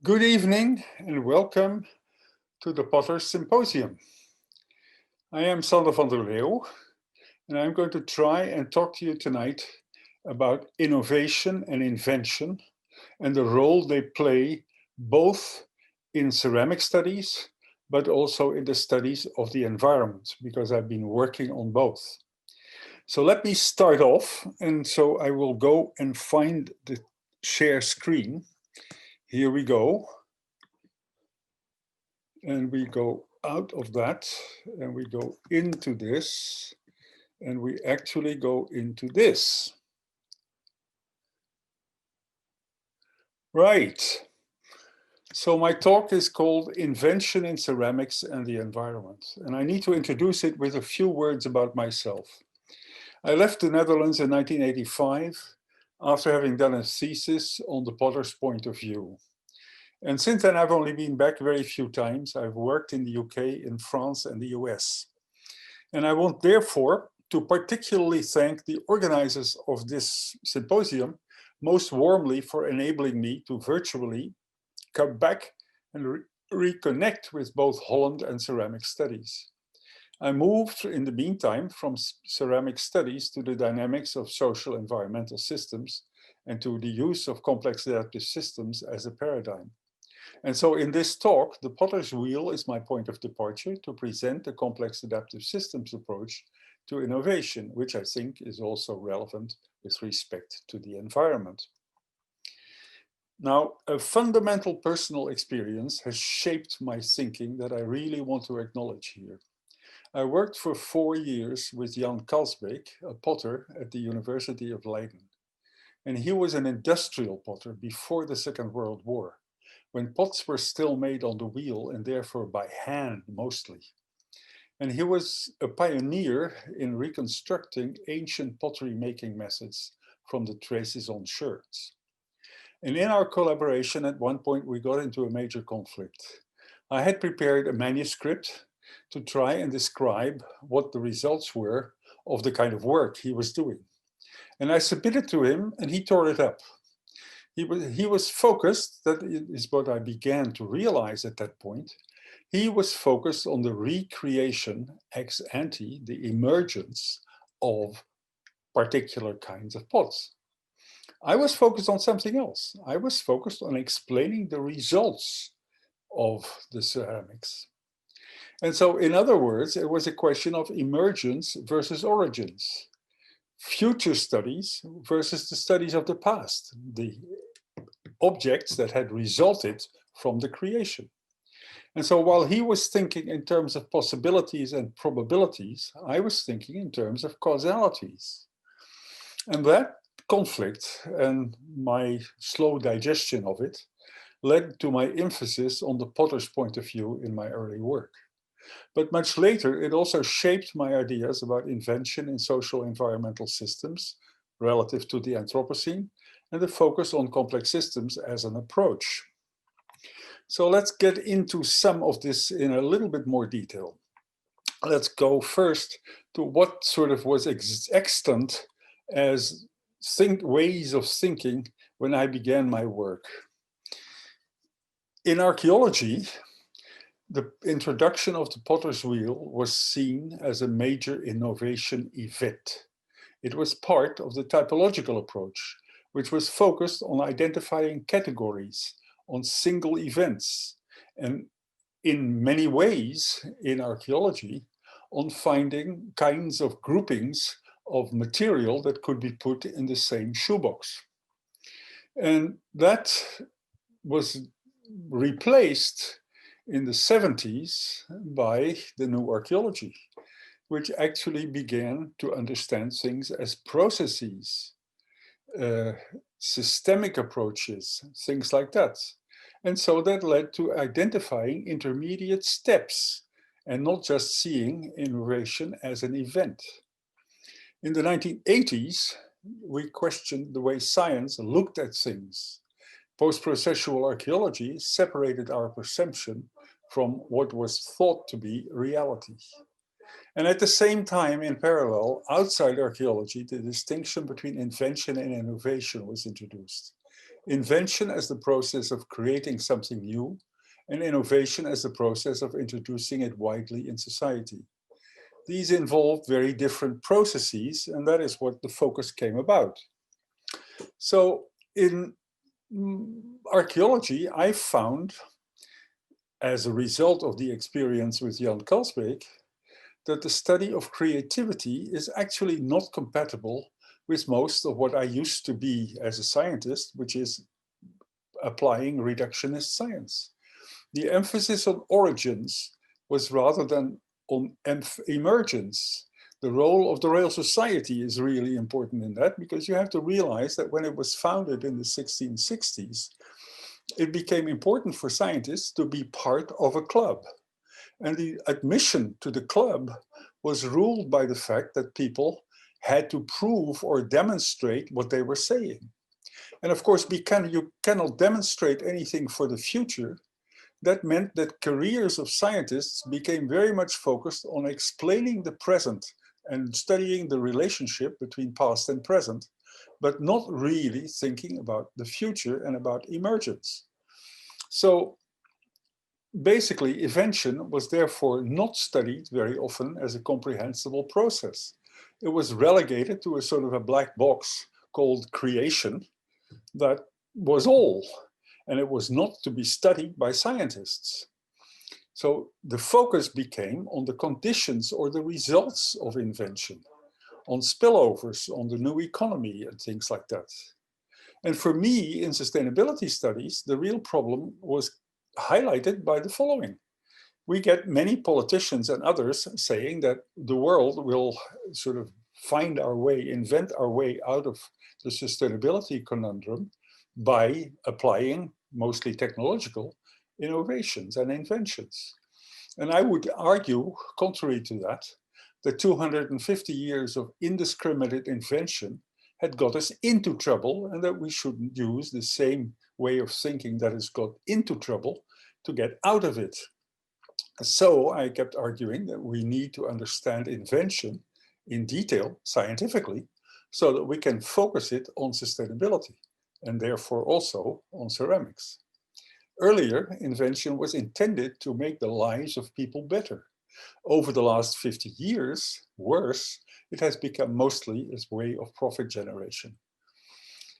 Good evening and welcome to the Potters Symposium. I am Sander van der Leeuw and I'm going to try and talk to you tonight about innovation and invention and the role they play both in ceramic studies but also in the studies of the environment, because I've been working on both. So let me start off, and so I will go and find the share screen. Here we go. And we go out of that and we go into this and we actually go into this. Right. So my talk is called Invention in Ceramics and the Environment. And I need to introduce it with a few words about myself. I left the Netherlands in 1985 after having done a thesis on the potter's point of view. And since then, I've only been back very few times. I've worked in the UK, in France, and the US. And I want, therefore, to particularly thank the organizers of this symposium most warmly for enabling me to virtually come back and reconnect with both Holland and ceramic studies. I moved in the meantime from ceramic studies to the dynamics of social environmental systems and to the use of complex adaptive systems as a paradigm. And so in this talk, the potter's wheel is my point of departure to present the complex adaptive systems approach to innovation, which I think is also relevant with respect to the environment. Now, a fundamental personal experience has shaped my thinking that I really want to acknowledge here. I worked for 4 years with Jan Kalsbeek, a potter at the University of Leiden. And he was an industrial potter before the Second World War, when pots were still made on the wheel and therefore by hand mostly. And he was a pioneer in reconstructing ancient pottery making methods from the traces on sherds. And in our collaboration, at one point, we got into a major conflict. I had prepared a manuscript to try and describe what the results were of the kind of work he was doing. And I submitted to him and he tore it up. He was focused, that is what I began to realize at that point, he was focused on the recreation ex ante, the emergence of particular kinds of pots. I was focused on something else. I was focused on explaining the results of the ceramics. And so, in other words, it was a question of emergence versus origins. Future studies versus the studies of the past, the objects that had resulted from the creation. And so while he was thinking in terms of possibilities and probabilities, I was thinking in terms of causalities. And that conflict and my slow digestion of it led to my emphasis on the potter's point of view in my early work. But much later, it also shaped my ideas about invention in social environmental systems relative to the Anthropocene and the focus on complex systems as an approach. So let's get into some of this in a little bit more detail. Let's go first to what sort of was extant as ways of thinking when I began my work. In archaeology, the introduction of the potter's wheel was seen as a major innovation event. It was part of the typological approach, which was focused on identifying categories, on single events, and in many ways in archaeology, on finding kinds of groupings of material that could be put in the same shoebox. And that was replaced in the 70s by the new archaeology, which actually began to understand things as processes, systemic approaches, things like that. And so that led to identifying intermediate steps and not just seeing innovation as an event. In the 1980s, we questioned the way science looked at things. Post-processual archaeology separated our perception from what was thought to be reality. And at the same time, in parallel, outside archaeology, the distinction between invention and innovation was introduced. invention as the process of creating something new, and innovation as the process of introducing it widely in society. These involved very different processes, and that is what the focus came about. So in archaeology, I found, as a result of the experience with Jan Kalsbeek, that the study of creativity is actually not compatible with most of what I used to be as a scientist, which is applying reductionist science. The emphasis on origins was rather than on emergence. The role of the Royal Society is really important in that, because you have to realize that when it was founded in the 1660s, it became important for scientists to be part of a club. And the admission to the club was ruled by the fact that people had to prove or demonstrate what they were saying. And of course, you cannot demonstrate anything for the future. That meant that careers of scientists became very much focused on explaining the present and studying the relationship between past and present, but not really thinking about the future and about emergence. So basically, invention was therefore not studied very often as a comprehensible process. It was relegated to a sort of a black box called creation that was all, and it was not to be studied by scientists. So the focus became on the conditions or the results of invention, on spillovers, on the new economy and things like that. And for me, in sustainability studies, the real problem was highlighted by the following. We get many politicians and others saying that the world will sort of find our way, invent our way out of the sustainability conundrum by applying mostly technological innovations and inventions. And I would argue, contrary to that, the 250 years of indiscriminate invention had got us into trouble, and that we shouldn't use the same way of thinking that has got into trouble to get out of it. So I kept arguing that we need to understand invention in detail, scientifically, so that we can focus it on sustainability, and therefore also on ceramics. Earlier, invention was intended to make the lives of people better. Over the last 50 years, worse, it has become mostly a way of profit generation.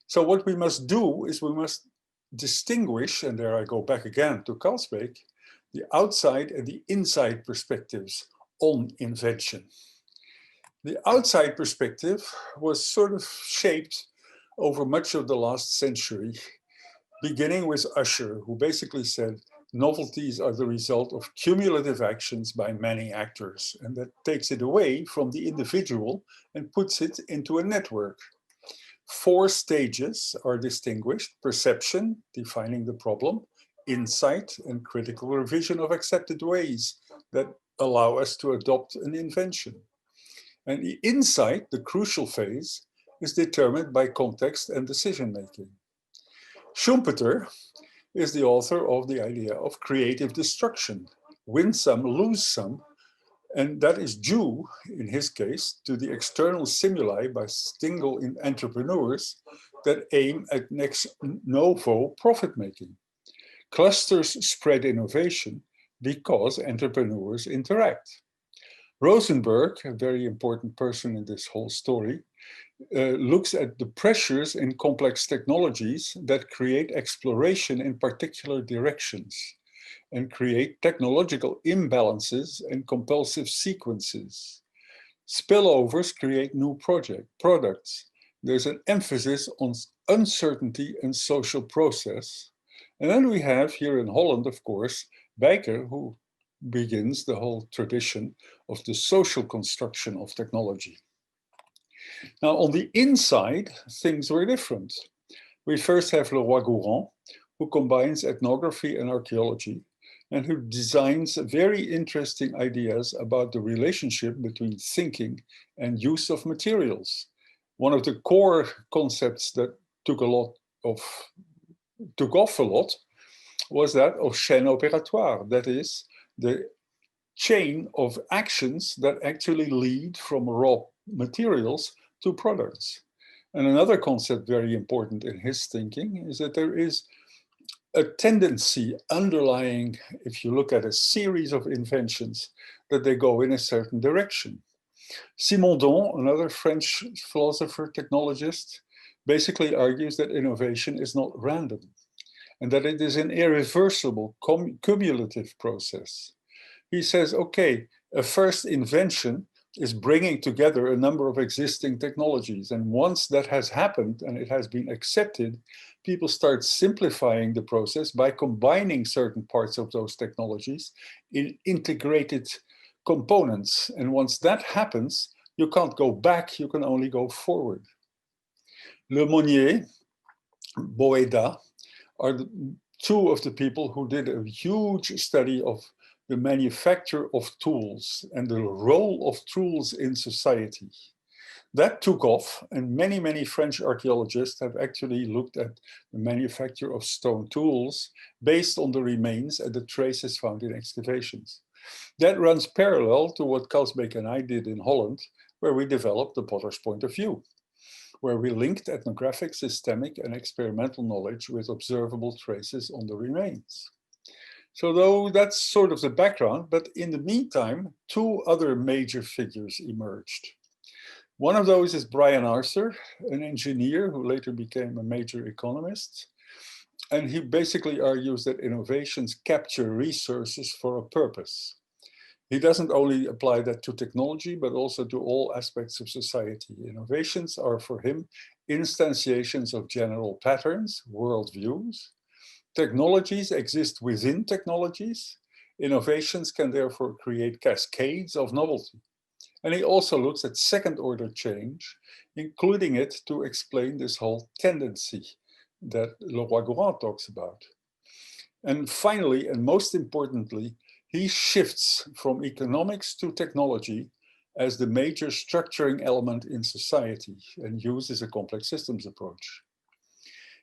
So what we must do is we must distinguish, and there I go back again to Kalsbeek, the outside and the inside perspectives on invention. The outside perspective was sort of shaped over much of the last century, beginning with Usher, who basically said, novelties are the result of cumulative actions by many actors, and that takes it away from the individual and puts it into a network. 4 stages are distinguished: perception, defining the problem, insight, and critical revision of accepted ways that allow us to adopt an invention. And the insight, the crucial phase, is determined by context and decision-making. Schumpeter is the author of the idea of creative destruction, win some, lose some, and that is due, in his case, to the external stimuli by single entrepreneurs that aim at ex novo profit-making. Clusters spread innovation because entrepreneurs interact. Rosenberg, a very important person in this whole story, looks at the pressures in complex technologies that create exploration in particular directions and create technological imbalances and compulsive sequences. Spillovers create new products. There's an emphasis on uncertainty and social process. And then we have here in Holland, of course, Bijker, who begins the whole tradition of the social construction of technology. Now, on the inside, things were different. We first have Leroi-Gourhan, who combines ethnography and archaeology, and who designs very interesting ideas about the relationship between thinking and use of materials. One of the core concepts that took off a lot was that of chaîne opératoire, that is, the chain of actions that actually lead from raw materials to products. And another concept very important in his thinking is that there is a tendency underlying, if you look at a series of inventions, that they go in a certain direction. Simondon, another French philosopher, technologist, basically argues that innovation is not random and that it is an irreversible cumulative process. He says, okay, a first invention is bringing together a number of existing technologies. And once that has happened and it has been accepted, people start simplifying the process by combining certain parts of those technologies in integrated components. And once that happens, you can't go back, you can only go forward. Le Monnier, Boeda are two of the people who did a huge study of the manufacture of tools and the role of tools in society. That took off, and many, many French archaeologists have actually looked at the manufacture of stone tools based on the remains and the traces found in excavations. That runs parallel to what Kalsbeek and I did in Holland, where we developed the potter's point of view, where we linked ethnographic, systemic, and experimental knowledge with observable traces on the remains. So though that's sort of the background, but in the meantime, two other major figures emerged. One of those is Brian Arthur, an engineer who later became a major economist. And he basically argues that innovations capture resources for a purpose. He doesn't only apply that to technology, but also to all aspects of society. Innovations are for him instantiations of general patterns, worldviews. Technologies exist within technologies. Innovations can therefore create cascades of novelty. And he also looks at second-order change, including it to explain this whole tendency that Leroi-Gourhan talks about. And finally, and most importantly, he shifts from economics to technology as the major structuring element in society and uses a complex systems approach.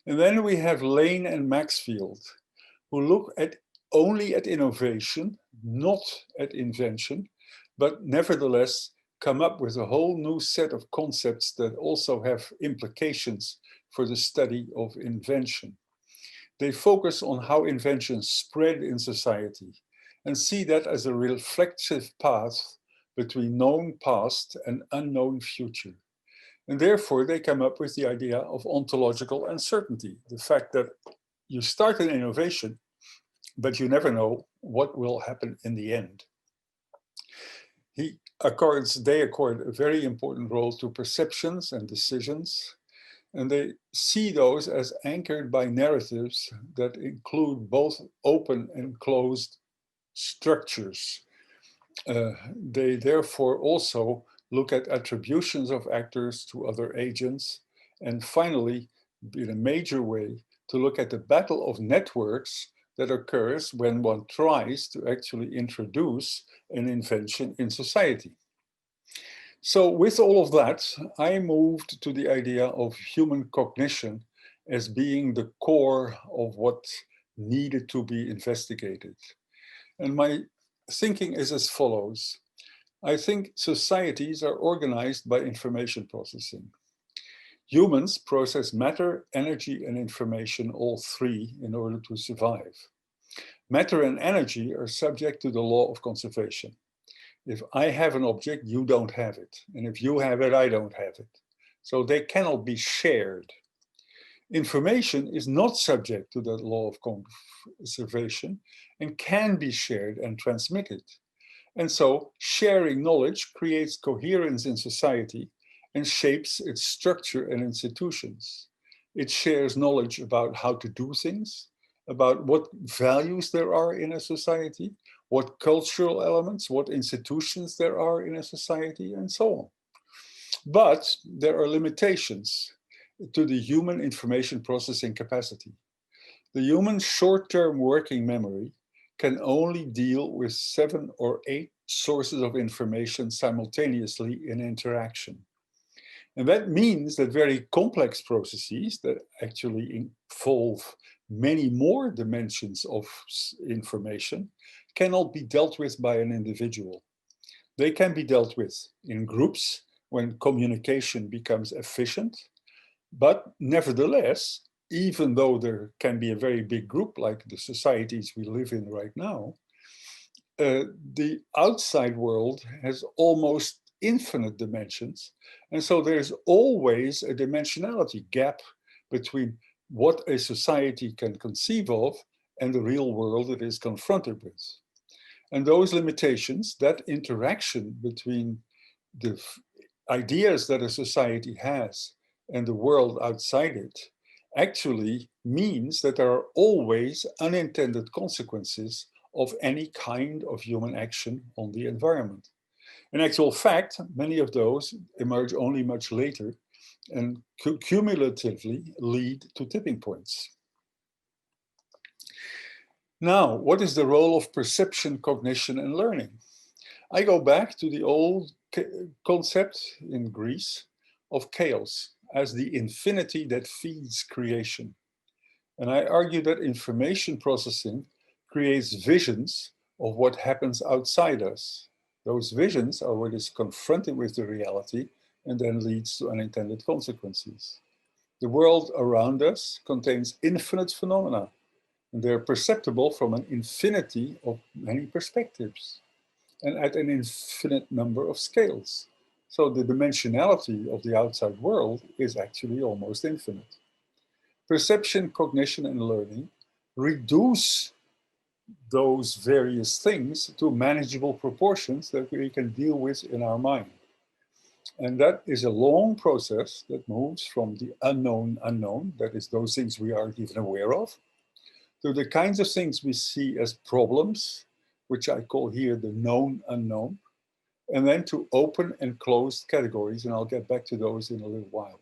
And then we have Lane and Maxfield, who look at only at innovation, not at invention, but nevertheless come up with a whole new set of concepts that also have implications for the study of invention. They focus on how inventions spread in society and see that as a reflexive path between known past and unknown future. And therefore, they come up with the idea of ontological uncertainty, the fact that you start an innovation, but you never know what will happen in the end. They accord a very important role to perceptions and decisions, and they see those as anchored by narratives that include both open and closed structures. They therefore also look at attributions of actors to other agents, and finally, in a major way, to look at the battle of networks that occurs when one tries to actually introduce an invention in society. So with all of that, I moved to the idea of human cognition as being the core of what needed to be investigated. And my thinking is as follows. I think societies are organized by information processing. Humans process matter, energy, and information, all three, in order to survive. Matter and energy are subject to the law of conservation. If I have an object, you don't have it. And if you have it, I don't have it. So they cannot be shared. Information is not subject to that law of conservation and can be shared and transmitted. And so sharing knowledge creates coherence in society and shapes its structure and institutions. It shares knowledge about how to do things, about what values there are in a society, what cultural elements, what institutions there are in a society, and so on. But there are limitations to the human information processing capacity. The human short-term working memory can only deal with 7 or 8 sources of information simultaneously in interaction. And that means that very complex processes that actually involve many more dimensions of information cannot be dealt with by an individual. They can be dealt with in groups when communication becomes efficient, But nevertheless, even though there can be a very big group like the societies we live in right now, the outside world has almost infinite dimensions. And so there's always a dimensionality gap between what a society can conceive of and the real world it is confronted with. And those limitations, that interaction between the ideas that a society has and the world outside it, actually means that there are always unintended consequences of any kind of human action on the environment. In actual fact, many of those emerge only much later and cumulatively lead to tipping points. Now, what is the role of perception, cognition, and learning? I go back to the old concept in Greece of chaos as the infinity that feeds creation. And I argue that information processing creates visions of what happens outside us. Those visions are what is confronted with the reality and then leads to unintended consequences. The world around us contains infinite phenomena, and they're perceptible from an infinity of many perspectives and at an infinite number of scales. So the dimensionality of the outside world is actually almost infinite. Perception, cognition, and learning reduce those various things to manageable proportions that we can deal with in our mind. And that is a long process that moves from the unknown, that is those things we aren't even aware of, to the kinds of things we see as problems, which I call here the known unknown, and then to open and closed categories, and I'll get back to those in a little while,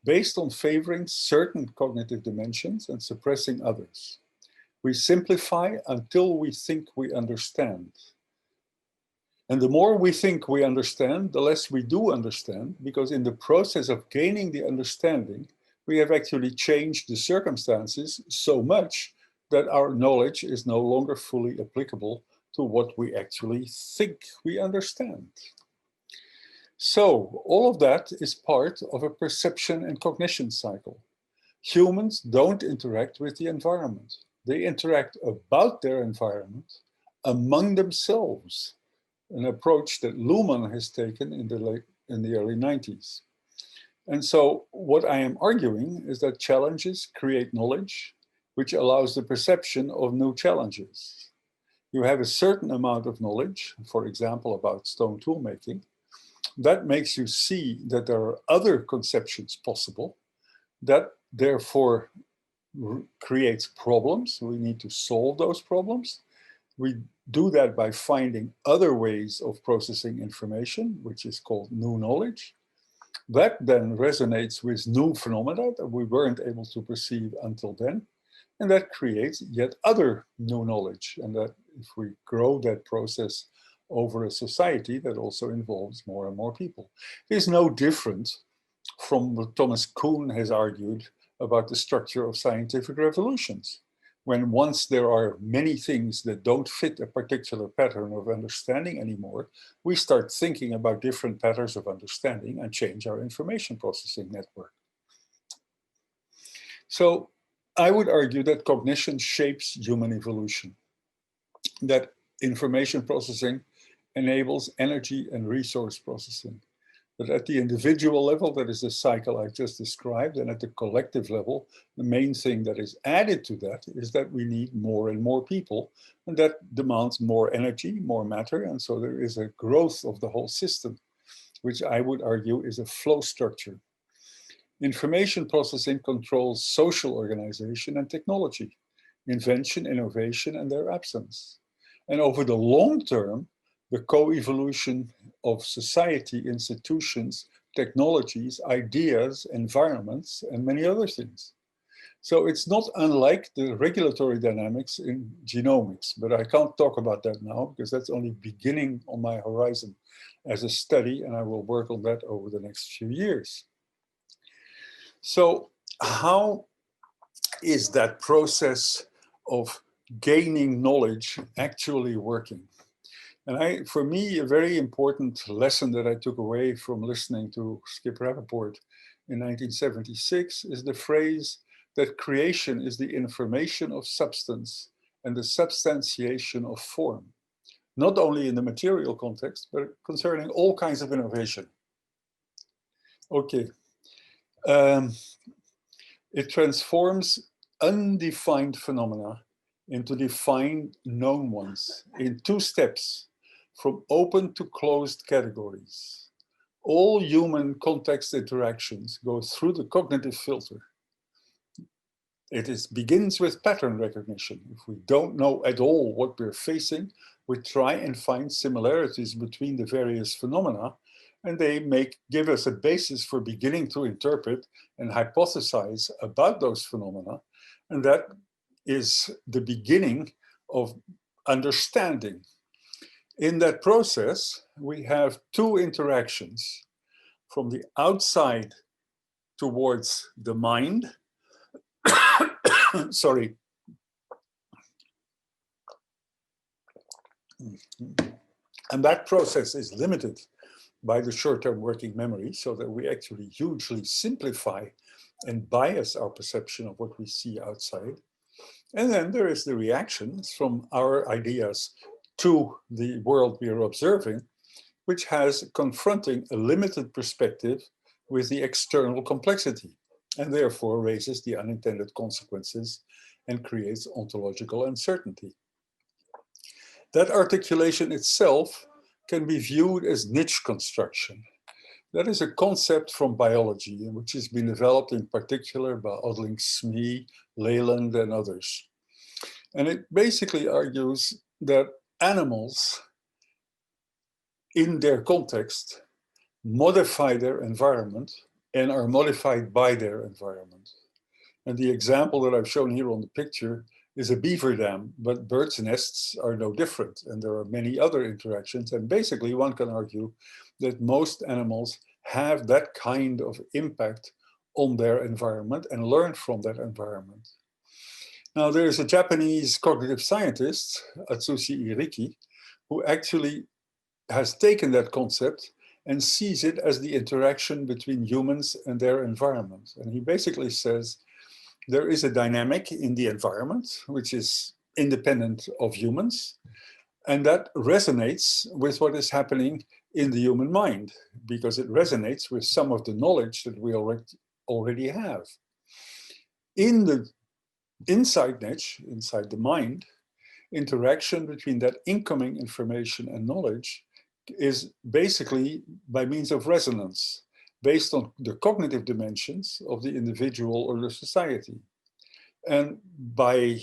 based on favoring certain cognitive dimensions and suppressing others. We simplify until we think we understand. And the more we think we understand, the less we do understand, because in the process of gaining the understanding, we have actually changed the circumstances so much that our knowledge is no longer fully applicable to what we actually think we understand. So all of that is part of a perception and cognition cycle. Humans don't interact with the environment. They interact about their environment among themselves, an approach that Luhmann has taken in the early 90s. And so what I am arguing is that challenges create knowledge, which allows the perception of new challenges. You have a certain amount of knowledge, for example, about stone tool making. That makes you see that there are other conceptions possible. That therefore creates problems. We need to solve those problems. We do that by finding other ways of processing information, which is called new knowledge. That then resonates with new phenomena that we weren't able to perceive until then. And that creates yet other new knowledge. And that if we grow that process over a society, that also involves more and more people. It is no different from what Thomas Kuhn has argued about the structure of scientific revolutions. When once there are many things that don't fit a particular pattern of understanding anymore, we start thinking about different patterns of understanding and change our information processing network. So I would argue that cognition shapes human evolution, that information processing enables energy and resource processing. But at the individual level, that is the cycle I just described, and at the collective level, the main thing that is added to that is that we need more and more people, and that demands more energy, more matter, and so there is a growth of the whole system, which I would argue is a flow structure. Information processing controls social organization and technology, invention, innovation, and their absence. And over the long term, the co-evolution of society, institutions, technologies, ideas, environments, and many other things. So it's not unlike the regulatory dynamics in genomics, but I can't talk about that now because that's only beginning on my horizon as a study, and I will work on that over the next few years. So how is that process of gaining knowledge actually working? And for me, a very important lesson that I took away from listening to Skip Rappaport in 1976 is the phrase that creation is the information of substance and the substantiation of form, not only in the material context, but concerning all kinds of innovation. Okay. It transforms undefined phenomena into defined known ones in 2 steps, from open to closed categories. All human context interactions go through the cognitive filter. It begins with pattern recognition. If we don't know at all what we're facing, we try and find similarities between the various phenomena, and they give us a basis for beginning to interpret and hypothesize about those phenomena. And that is the beginning of understanding. In that process, we have 2 interactions: from the outside towards the mind. Sorry. And that process is limited by the short-term working memory, so that we actually hugely simplify and bias our perception of what we see outside. And then there is the reactions from our ideas to the world we are observing, which has confronting a limited perspective with the external complexity, and therefore raises the unintended consequences and creates ontological uncertainty. That articulation itself can be viewed as niche construction. That is a concept from biology, which has been developed in particular by Odling Smee, Leyland, and others. And it basically argues that animals, in their context, modify their environment and are modified by their environment. And the example that I've shown here on the picture is a beaver dam, but birds' nests are no different. And there are many other interactions. And basically, one can argue that most animals have that kind of impact on their environment and learn from that environment. Now, there is a Japanese cognitive scientist, Atsushi Iriki, who actually has taken that concept and sees it as the interaction between humans and their environment. And he basically says there is a dynamic in the environment which is independent of humans, and that resonates with what is happening in the human mind, because it resonates with some of the knowledge that we already have. In the inside niche, inside the mind, interaction between that incoming information and knowledge is basically by means of resonance, based on the cognitive dimensions of the individual or the society. And by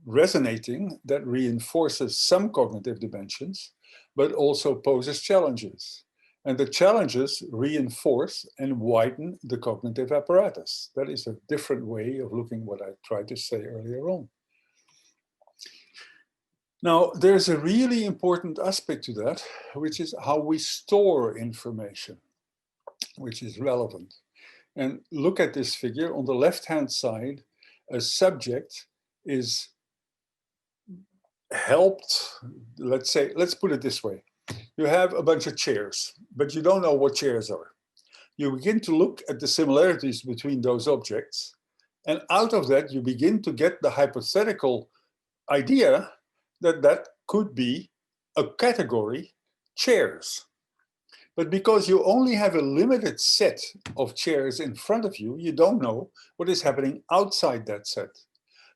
resonating, that reinforces some cognitive dimensions, but also poses challenges. And the challenges reinforce and widen the cognitive apparatus. That is a different way of looking at what I tried to say earlier on. Now, there's a really important aspect to that, which is how we store information, which is relevant. And look at this figure. On the left-hand side, a subject is helped, let's put it this way. You have a bunch of chairs, but you don't know what chairs are. You begin to look at the similarities between those objects, and out of that, you begin to get the hypothetical idea that that could be a category, chairs. But because you only have a limited set of chairs in front of you, you don't know what is happening outside that set.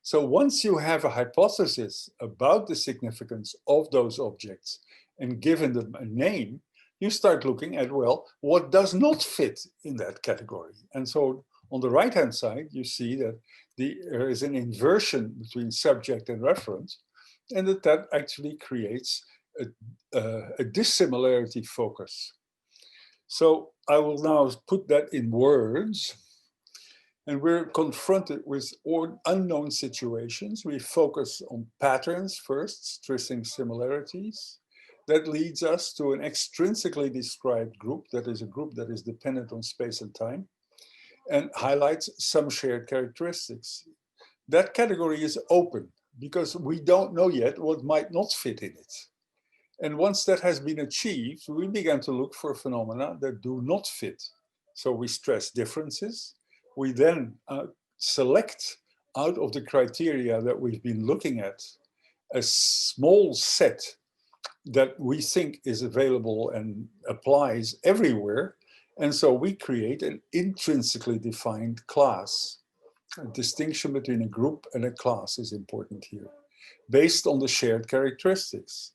So once you have a hypothesis about the significance of those objects and given them a name, you start looking at, well, what does not fit in that category? And so on the right-hand side, you see that there is an inversion between subject and reference, and that actually creates a dissimilarity focus. So I will now put that in words, and we're confronted with unknown situations. We focus on patterns first, stressing similarities. That leads us to an extrinsically described group, that is a group that is dependent on space and time, and highlights some shared characteristics. That category is open, because we don't know yet what might not fit in it. And once that has been achieved, we began to look for phenomena that do not fit So we stress differences. We then select out of the criteria that we've been looking at a small set that we think is available and applies everywhere. And so we create an intrinsically defined class. A distinction between a group and a class is important here, based on the shared characteristics.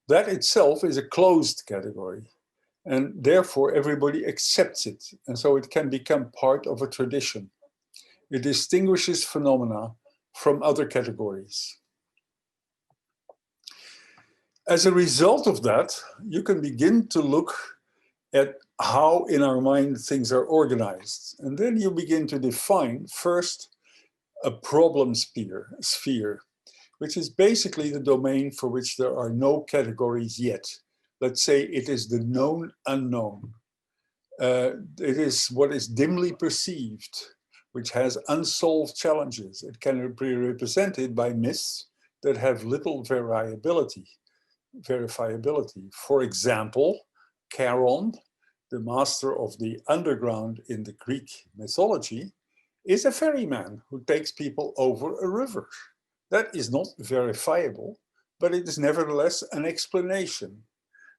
That itself is a closed category, and therefore everybody accepts it. And so it can become part of a tradition. It distinguishes phenomena from other categories. As a result of that, you can begin to look at how in our mind things are organized. And then you begin to define first a problem sphere, which is basically the domain for which there are no categories yet. Let's say it is the known unknown. It is what is dimly perceived, which has unsolved challenges. It can be represented by myths that have little verifiability. For example, Charon, the master of the underground in the Greek mythology, is a ferryman who takes people over a river. That is not verifiable, but it is nevertheless an explanation.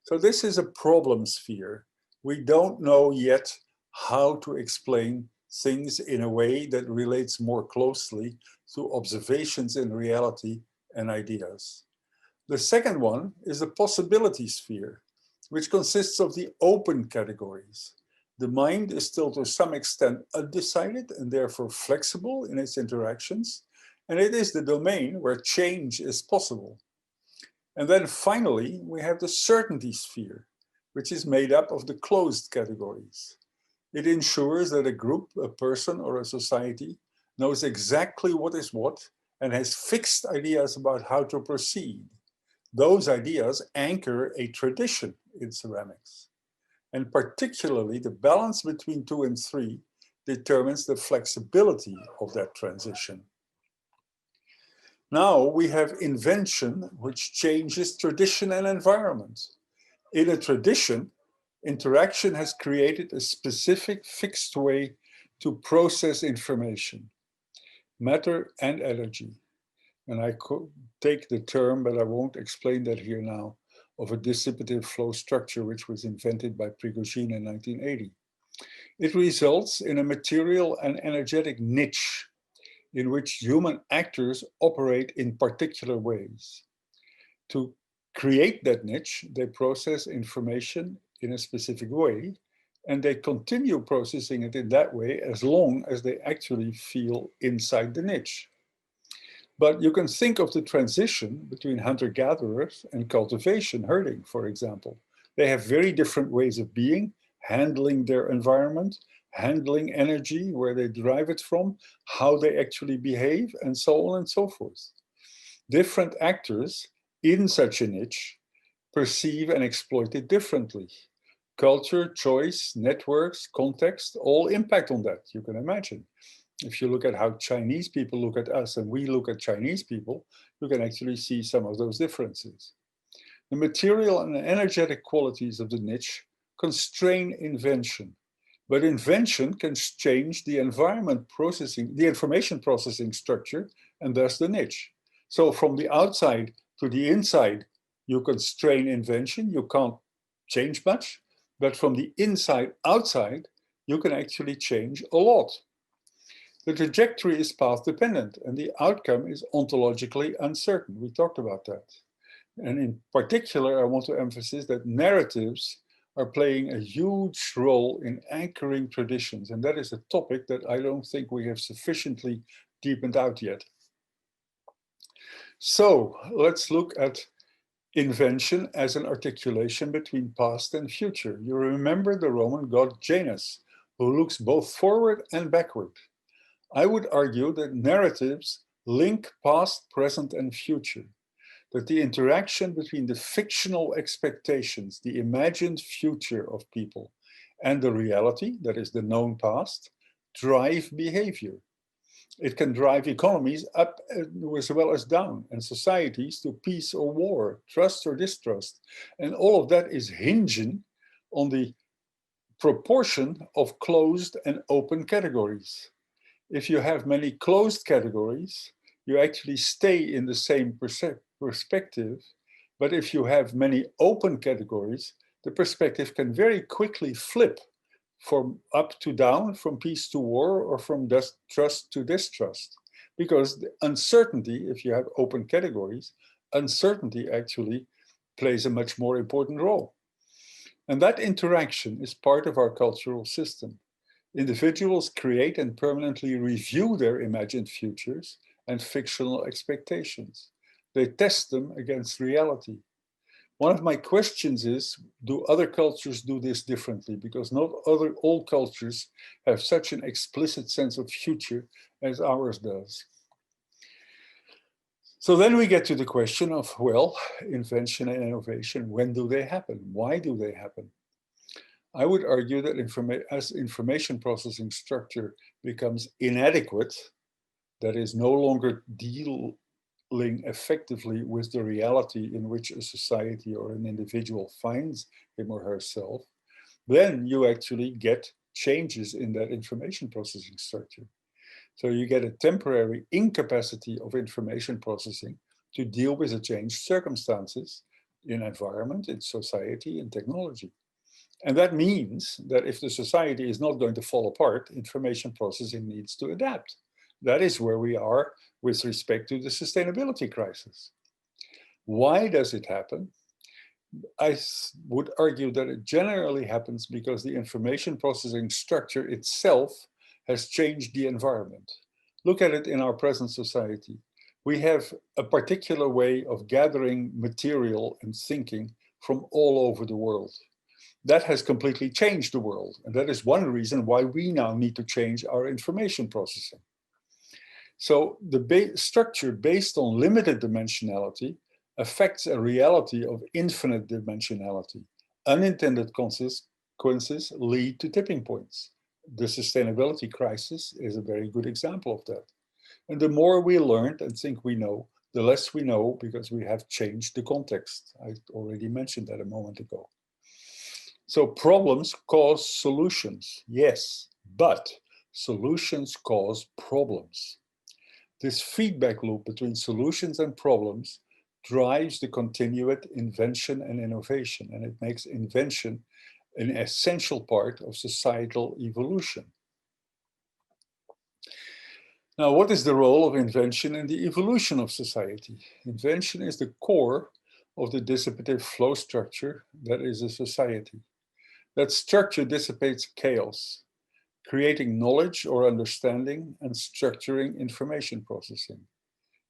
So this is a problem sphere. We don't know yet how to explain things in a way that relates more closely to observations in reality and ideas. The second one is the possibility sphere, which consists of the open categories. The mind is still to some extent undecided and therefore flexible in its interactions, and it is the domain where change is possible. And then finally, we have the certainty sphere, which is made up of the closed categories. It ensures that a group, a person, or a society knows exactly what is what and has fixed ideas about how to proceed. Those ideas anchor a tradition in ceramics. And particularly the balance between 2 and 3 determines the flexibility of that transition. Now we have invention, which changes tradition and environment. In a tradition, interaction has created a specific fixed way to process information, matter and energy. And I could take the term, but I won't explain that here now, of a dissipative flow structure, which was invented by Prigogine in 1980. It results in a material and energetic niche in which human actors operate in particular ways. To create that niche, they process information in a specific way, and they continue processing it in that way as long as they actually feel inside the niche. But you can think of the transition between hunter-gatherers and cultivation, herding, for example. They have very different ways of being, handling their environment, handling energy, where they derive it from, how they actually behave, and so on and so forth. Different actors in such a niche perceive and exploit it differently. Culture, choice, networks, context, all impact on that, you can imagine. If you look at how Chinese people look at us and we look at Chinese people, you can actually see some of those differences. The material and energetic qualities of the niche constrain invention, but invention can change the information processing structure, and thus the niche. So from the outside to the inside, you constrain invention, you can't change much, but from the inside outside, you can actually change a lot. The trajectory is path dependent and the outcome is ontologically uncertain. We talked about that. And in particular, I want to emphasize that narratives are playing a huge role in anchoring traditions. And that is a topic that I don't think we have sufficiently deepened out yet. So let's look at invention as an articulation between past and future. You remember the Roman god Janus, who looks both forward and backward. I would argue that narratives link past, present, and future, that the interaction between the fictional expectations, the imagined future of people, and the reality, that is the known past, drive behavior. It can drive economies up as well as down, and societies to peace or war, trust or distrust. And all of that is hinging on the proportion of closed and open categories. If you have many closed categories, you actually stay in the same perspective. But if you have many open categories, the perspective can very quickly flip from up to down, from peace to war, or from trust to distrust. Because the uncertainty, if you have open categories, uncertainty actually plays a much more important role. And that interaction is part of our cultural system. Individuals create and permanently review their imagined futures and fictional expectations. They test them against reality. One of my questions is, do other cultures do this differently? Because not all cultures have such an explicit sense of future as ours does. So then we get to the question of, well, invention and innovation, when do they happen? Why do they happen? I would argue that as information processing structure becomes inadequate, that is no longer dealing effectively with the reality in which a society or an individual finds him or herself, then you actually get changes in that information processing structure. So you get a temporary incapacity of information processing to deal with the changed circumstances in environment, in society, in technology. And that means that if the society is not going to fall apart, information processing needs to adapt. That is where we are with respect to the sustainability crisis. Why does it happen? I would argue that it generally happens because the information processing structure itself has changed the environment. Look at it in our present society. We have a particular way of gathering material and thinking from all over the world. That has completely changed the world. And that is one reason why we now need to change our information processing. So the structure based on limited dimensionality affects a reality of infinite dimensionality. Unintended consequences lead to tipping points. The sustainability crisis is a very good example of that. And the more we learn and think we know, the less we know because we have changed the context. I already mentioned that a moment ago. So problems cause solutions, yes, but solutions cause problems. This feedback loop between solutions and problems drives the continued invention and innovation, and it makes invention an essential part of societal evolution. Now, what is the role of invention in the evolution of society? Invention is the core of the dissipative flow structure that is a society. That structure dissipates chaos, creating knowledge or understanding and structuring information processing.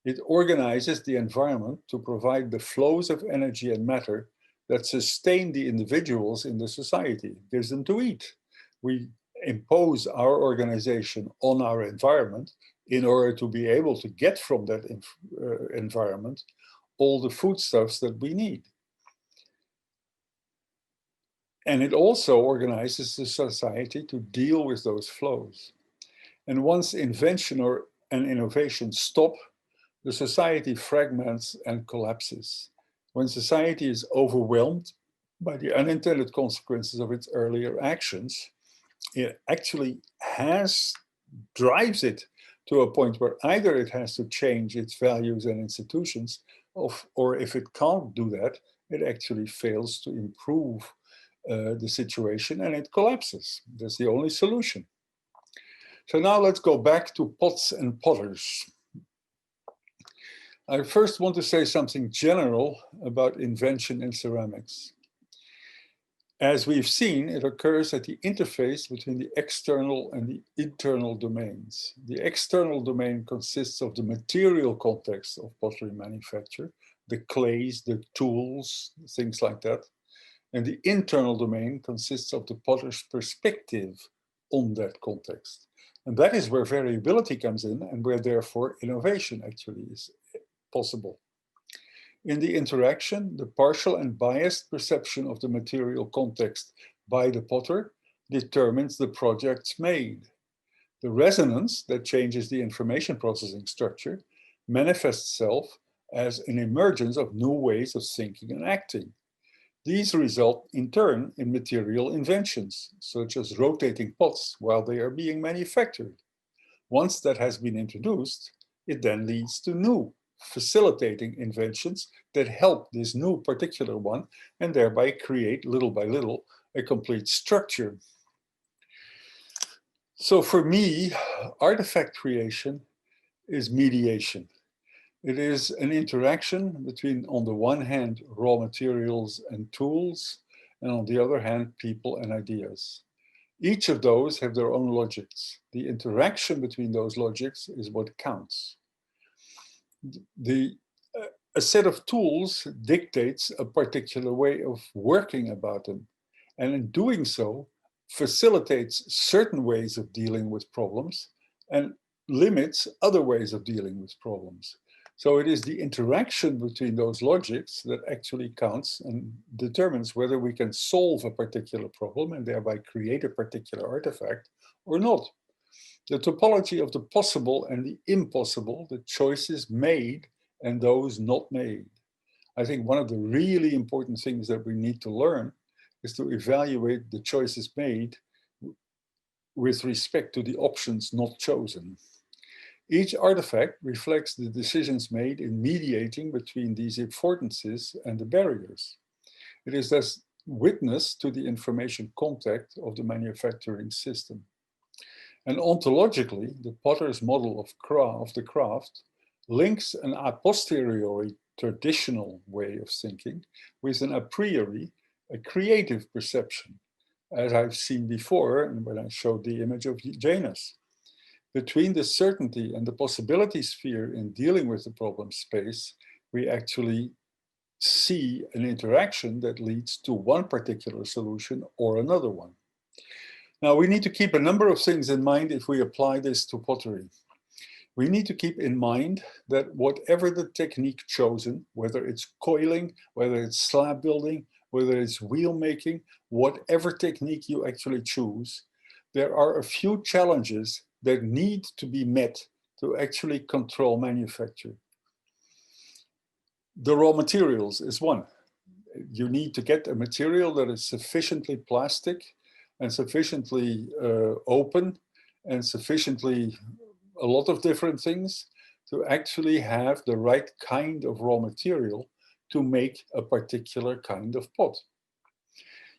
It organizes the environment to provide the flows of energy and matter that sustain the individuals in the society. It gives them to eat. We impose our organization on our environment in order to be able to get from that environment all the foodstuffs that we need. And it also organizes the society to deal with those flows. And once invention and innovation stop, the society fragments and collapses. When society is overwhelmed by the unintended consequences of its earlier actions, it actually drives it to a point where either it has to change its values and institutions, or if it can't do that, it actually fails to improve the situation and it collapses. That's the only solution. So now let's go back to pots and potters. I first want to say something general about invention in ceramics. As we've seen, it occurs at the interface between the external and the internal domains. The external domain consists of the material context of pottery manufacture, the clays, the tools, things like that. And the internal domain consists of the potter's perspective on that context. And that is where variability comes in and where therefore innovation actually is possible. In the interaction, the partial and biased perception of the material context by the potter determines the projects made. The resonance that changes the information processing structure manifests itself as an emergence of new ways of thinking and acting. These result in turn in material inventions, such as rotating pots while they are being manufactured. Once that has been introduced, it then leads to new facilitating inventions that help this new particular one and thereby create little by little a complete structure. So for me, artifact creation is mediation. It is an interaction between, on the one hand, raw materials and tools, and on the other hand, people and ideas. Each of those have their own logics. The interaction between those logics is what counts. A set of tools dictates a particular way of working about them, and in doing so, facilitates certain ways of dealing with problems and limits other ways of dealing with problems. So it is the interaction between those logics that actually counts and determines whether we can solve a particular problem and thereby create a particular artifact or not. The topology of the possible and the impossible, the choices made and those not made. I think one of the really important things that we need to learn is to evaluate the choices made with respect to the options not chosen. Each artifact reflects the decisions made in mediating between these affordances and the barriers. It is thus witness to the information contact of the manufacturing system. And ontologically, the potter's model of the craft links an a posteriori traditional way of thinking with an a priori, a creative perception, as I've seen before when I showed the image of Janus. Between the certainty and the possibility sphere in dealing with the problem space, we actually see an interaction that leads to one particular solution or another one. Now, we need to keep a number of things in mind if we apply this to pottery. We need to keep in mind that whatever the technique chosen, whether it's coiling, whether it's slab building, whether it's wheel making, whatever technique you actually choose, there are a few challenges that need to be met to actually control manufacture. The raw materials is one. You need to get a material that is sufficiently plastic and sufficiently open and sufficiently a lot of different things to actually have the right kind of raw material to make a particular kind of pot.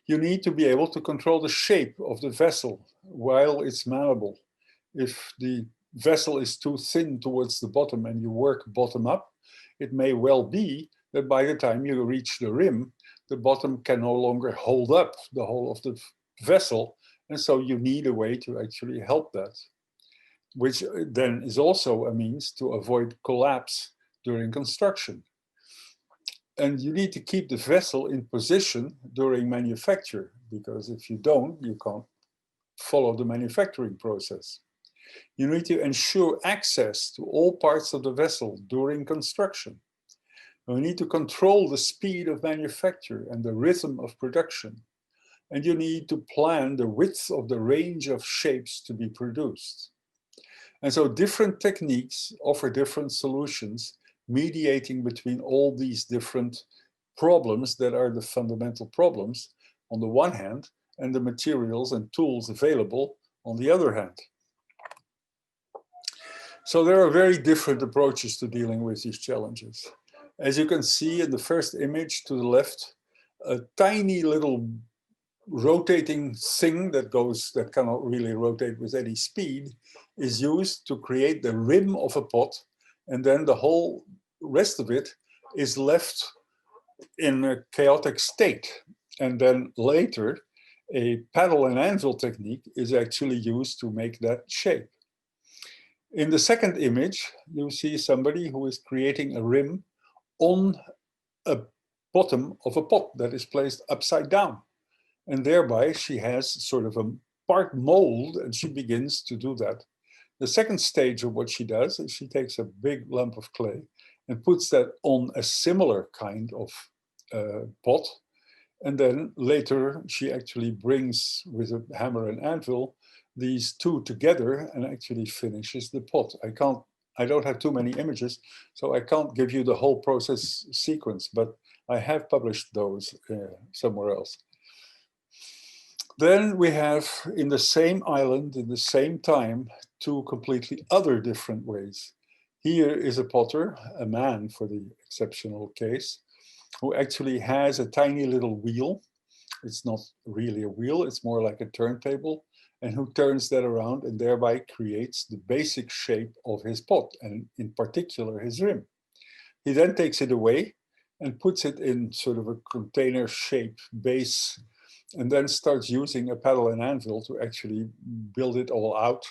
You need to be able to control the shape of the vessel while it's malleable. If the vessel is too thin towards the bottom and you work bottom up, it may well be that by the time you reach the rim, the bottom can no longer hold up the whole of the vessel. And so you need a way to actually help that, which then is also a means to avoid collapse during construction. And you need to keep the vessel in position during manufacture, because if you don't, you can't follow the manufacturing process. You need to ensure access to all parts of the vessel during construction. You need to control the speed of manufacture and the rhythm of production. And you need to plan the width of the range of shapes to be produced. And so different techniques offer different solutions, mediating between all these different problems that are the fundamental problems on the one hand, and the materials and tools available on the other hand. So there are very different approaches to dealing with these challenges. As you can see in the first image to the left, a tiny little rotating thing that cannot really rotate with any speed is used to create the rim of a pot, and then the whole rest of it is left in a chaotic state. And then later, a paddle and anvil technique is actually used to make that shape. In the second image, you see somebody who is creating a rim on a bottom of a pot that is placed upside down. And thereby she has sort of a part mold and she begins to do that. The second stage of what she does is she takes a big lump of clay and puts that on a similar kind of pot. And then later she actually brings with a hammer and anvil these two together and actually finishes the pot. I can't I don't have too many images, so I can't give you the whole process sequence, but I have published those somewhere else. Then we have, in the same island, in the same time, two completely other different ways. Here is a potter, a man for the exceptional case, who actually has a tiny little wheel. It's not really a wheel, it's more like a turntable, and who turns that around and thereby creates the basic shape of his pot, and in particular his rim. He then takes it away and puts it in sort of a container shape base, and then starts using a paddle and anvil to actually build it all out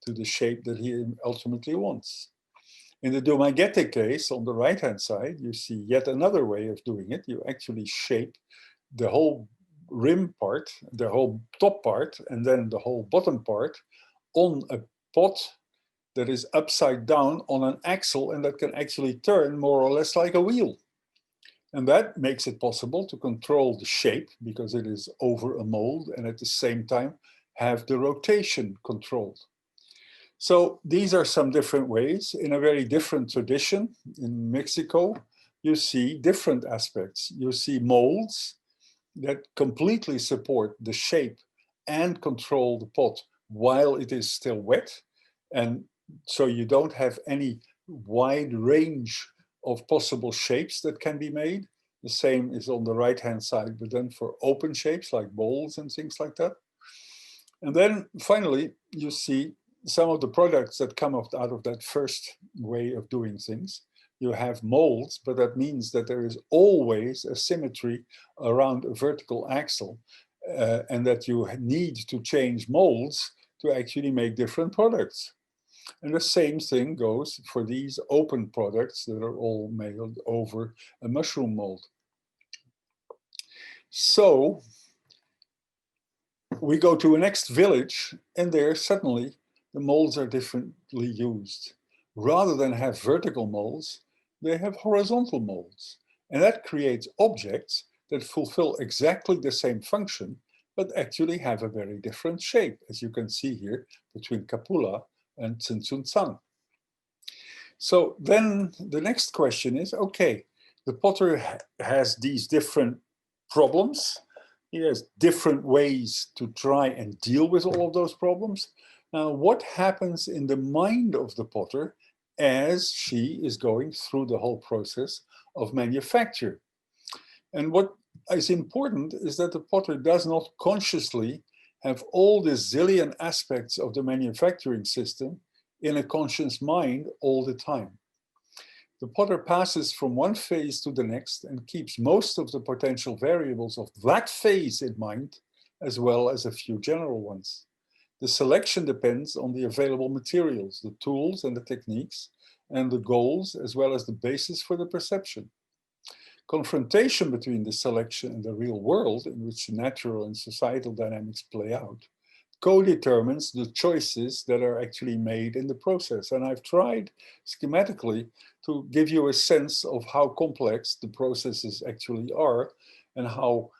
to the shape that he ultimately wants. In the Dumaguete case, on the right-hand side, you see yet another way of doing it. You actually shape the whole rim part, the whole top part, and then the whole bottom part on a pot that is upside down on an axle, and that can actually turn more or less like a wheel. And that makes it possible to control the shape because it is over a mold, and at the same time have the rotation controlled. So these are some different ways. In a very different tradition in Mexico, you see different aspects. You see molds that completely support the shape and control the pot while it is still wet. And so you don't have any wide range of possible shapes that can be made. The same is on the right-hand side, but then for open shapes like bowls and things like that. And then finally, you see some of the products that come out of that first way of doing things. You have molds, but that means that there is always a symmetry around a vertical axle, and that you need to change molds to actually make different products. And the same thing goes for these open products that are all made over a mushroom mold. So we go to a next village, and there suddenly the molds are differently used. Rather than have vertical molds, they have horizontal molds. And that creates objects that fulfill exactly the same function, but actually have a very different shape, as you can see here between Capula and Tzintzuntzan. So then the next question is, okay, the potter has these different problems. He has different ways to try and deal with all of those problems. Now, what happens in the mind of the potter as she is going through the whole process of manufacture? And what is important is that the potter does not consciously have all the zillion aspects of the manufacturing system in a conscious mind all the time. The potter passes from one phase to the next and keeps most of the potential variables of that phase in mind, as well as a few general ones. The selection depends on the available materials, the tools and the techniques, and the goals, as well as the basis for the perception. Confrontation between the selection and the real world, in which natural and societal dynamics play out, co-determines the choices that are actually made in the process. And I've tried schematically to give you a sense of how complex the processes actually are, and how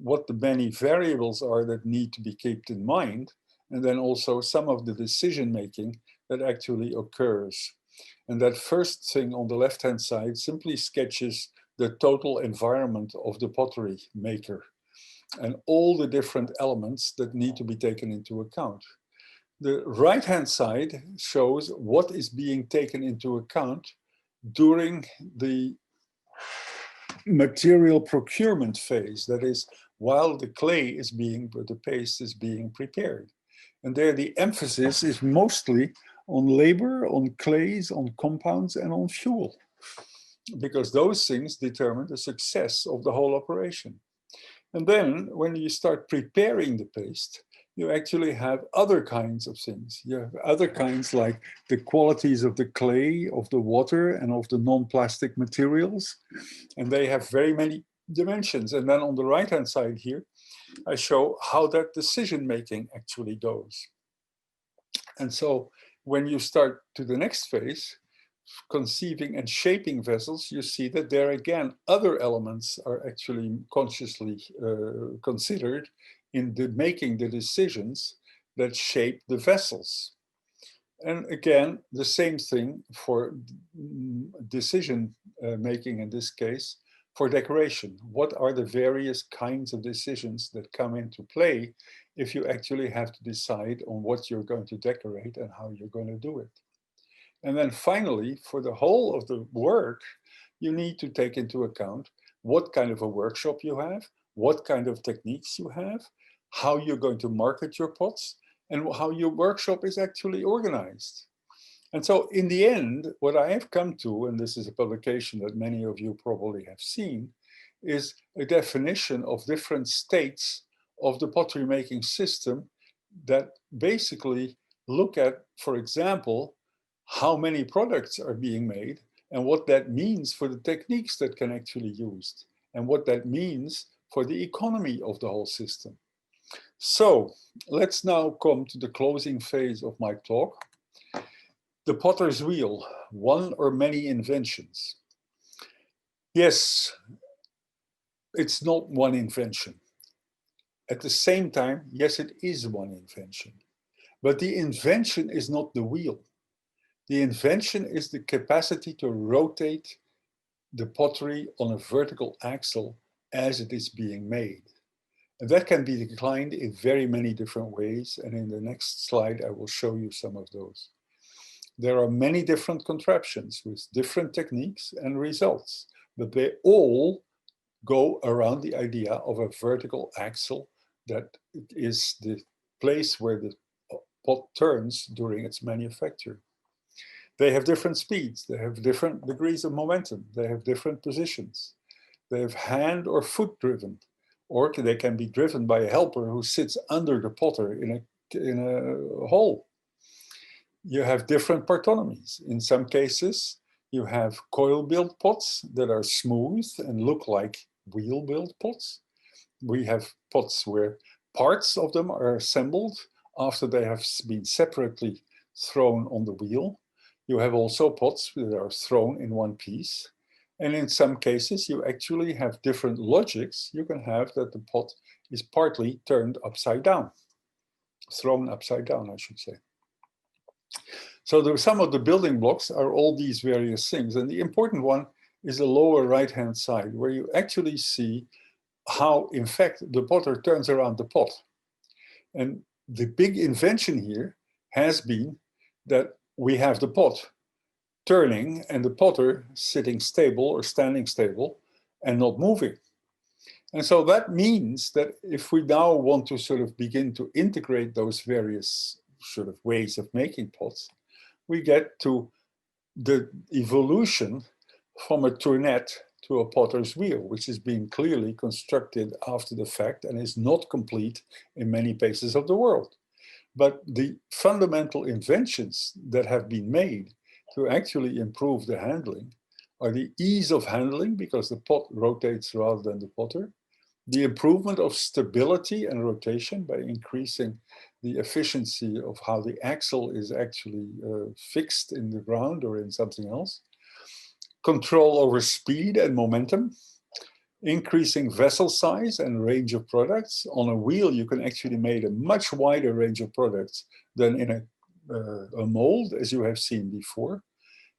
what the many variables are that need to be kept in mind, and then also some of the decision making that actually occurs. And that first thing on the left-hand side simply sketches the total environment of the pottery maker and all the different elements that need to be taken into account. The right-hand side shows what is being taken into account during the material procurement phase. That is, while the paste is being prepared. And there the emphasis is mostly on labor, on clays, on compounds, and on fuel, because those things determine the success of the whole operation. And then when you start preparing the paste, you actually have other kinds of things. You have other kinds like the qualities of the clay, of the water, and of the non-plastic materials. And they have very many dimensions. And then on the right-hand side here, I show how that decision-making actually goes. And so when you start to the next phase, conceiving and shaping vessels, you see that there again, other elements are actually consciously considered in making the decisions that shape the vessels. And again, the same thing for decision making in this case, for decoration. What are the various kinds of decisions that come into play if you actually have to decide on what you're going to decorate and how you're going to do it? And then finally, for the whole of the work, you need to take into account what kind of a workshop you have, what kind of techniques you have, how you're going to market your pots, and how your workshop is actually organized. And so in the end, what I have come to, and this is a publication that many of you probably have seen, is a definition of different states of the pottery making system that basically look at, for example, how many products are being made and what that means for the techniques that can actually be used and what that means for the economy of the whole system. So let's now come to the closing phase of my talk. The potter's wheel, one or many inventions. Yes, it's not one invention. At the same time, yes, it is one invention. But the invention is not the wheel. The invention is the capacity to rotate the pottery on a vertical axle as it is being made. And that can be declined in very many different ways. And in the next slide, I will show you some of those. There are many different contraptions with different techniques and results, but they all go around the idea of a vertical axle that is the place where the pot turns during its manufacture. They have different speeds, they have different degrees of momentum, they have different positions. They have hand or foot driven, or they can be driven by a helper who sits under the potter in a hole. You have different partonomies. In some cases, you have coil-built pots that are smooth and look like wheel-built pots. We have pots where parts of them are assembled after they have been separately thrown on the wheel. You have also pots that are thrown in one piece. And in some cases, you actually have different logics. You can have that the pot is partly turned upside down, thrown upside down, I should say. So some of the building blocks are all these various things. And the important one is the lower right-hand side, where you actually see how, in fact, the potter turns around the pot. And the big invention here has been that we have the pot turning and the potter sitting stable or standing stable and not moving. And so that means that if we now want to sort of begin to integrate those various sort of ways of making pots, we get to the evolution from a tournette to a potter's wheel, which is being clearly constructed after the fact and is not complete in many places of the world. But the fundamental inventions that have been made to actually improve the handling are the ease of handling, because the pot rotates rather than the potter, the improvement of stability and rotation by increasing the efficiency of how the axle is actually fixed in the ground or in something else, control over speed and momentum, increasing vessel size and range of products. On a wheel, you can actually make a much wider range of products than in a mold, as you have seen before.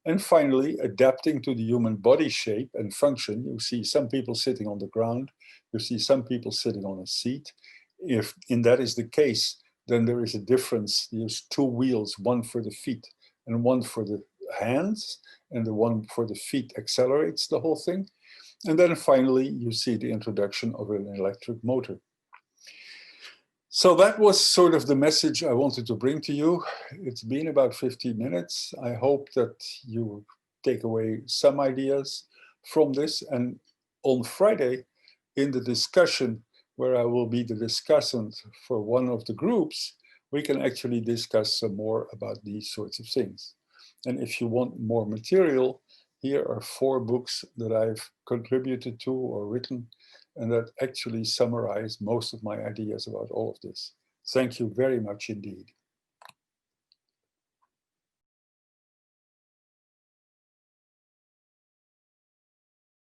And finally, adapting to the human body shape and function. You see some people sitting on the ground, you see some people sitting on a seat. If that is the case, then there is a difference. There's two wheels, one for the feet and one for the hands, and the one for the feet accelerates the whole thing. And then finally, you see the introduction of an electric motor. So that was sort of the message I wanted to bring to you. It's been about 15 minutes. I hope that you take away some ideas from this. And on Friday, in the discussion where I will be the discussant for one of the groups, we can actually discuss some more about these sorts of things. And if you want more material, here are 4 books that I've contributed to or written, and that actually summarize most of my ideas about all of this. Thank you very much indeed.